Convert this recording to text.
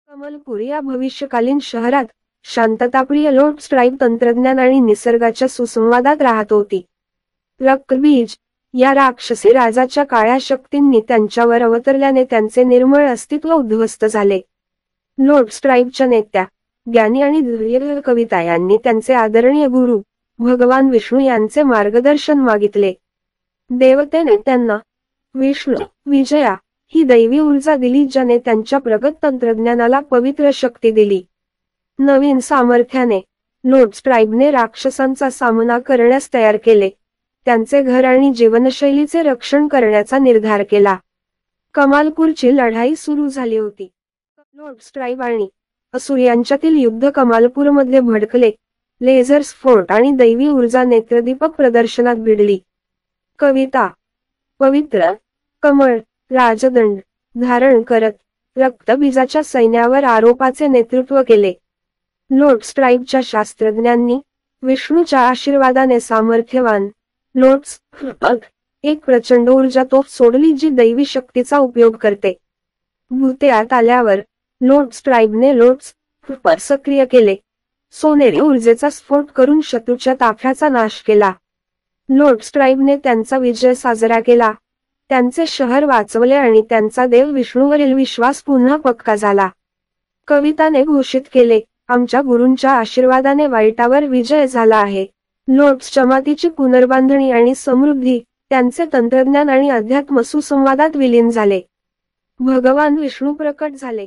कमलपूर या भविष्यकालीन शहरात शांतताप्रिय लोट्स ट्राईब तंत्रज्ञान आणि निसर्गाच्या सुसंवादात राहत होती. रक्तबीज या राक्षसी राजाच्या काळ्या शक्तींनी त्यांच्यावर अवतरल्याने त्यांचे निर्मळ अस्तित्व उद्ध्वस्त झाले. लोट्स ट्राईबच्या नेत्या, ज्ञानी आणि धैर्य कविता यांनी त्यांचे आदरणीय गुरु भगवान विष्णू यांचे मार्गदर्शन मागितले. देवतेने त्यांना विष्णू विजया ही दैवी ऊर्जा दिली, ज्याने त्यांच्या प्रगत तंत्रज्ञानाला पवित्र शक्ती दिली. नवीन सामर्थ्याने लोट्स ट्राईबने राक्षसांचा सामना करण्यास तयार केले. त्यांचे घर आणि जीवनशैलीचे रक्षण करण्याचा निर्धार केला. कमालपूरची लढाई सुरू झाली होती. लोट्स ट्राईब आणि असुर यांच्यातील युद्ध कमालपूरमध्ये भडकले. लेझर्स फोर्ट आणि दैवी ऊर्जा नेत्रदीपक प्रदर्शनात भिडली. कविता पवित्र कमळ राजदंड धारण करत रक्तबीजाच्या सैन्यावर आरोपाचे नेतृत्व केले. लोट्स ट्राईबच्या शास्त्रज्ञांनी विष्णूच्या आशीर्वादाने सामर्थ्यवान लोट्स एक प्रचंड ऊर्जा तोफ सोडली, जी दैवी शक्तीचा उपयोग करते. भूतेत आल्यावर लोट्स ट्राईबने लोट्स सक्रिय केले. सोनेरी ऊर्जेचा स्फोट करून शत्रूच्या ताफ्याचा नाश केला. लोट्स ट्राईबने त्यांचा विजय साजरा केला. त्यांचे शहर वाचवले आणि त्यांचा देव विष्णूवरील विश्वास पुन्हा पक्का झाला. कविताने घोषित केले, आमच्या गुरूंच्या आशीर्वादाने वाईटावर विजय झाला आहे. लोट्स जमातीची पुनर्बांधणी आणि समृद्धी, त्यांचे तंत्रज्ञान आणि अध्यात्म सुसंवादात विलीन झाले. भगवान विष्णू प्रकट झाले.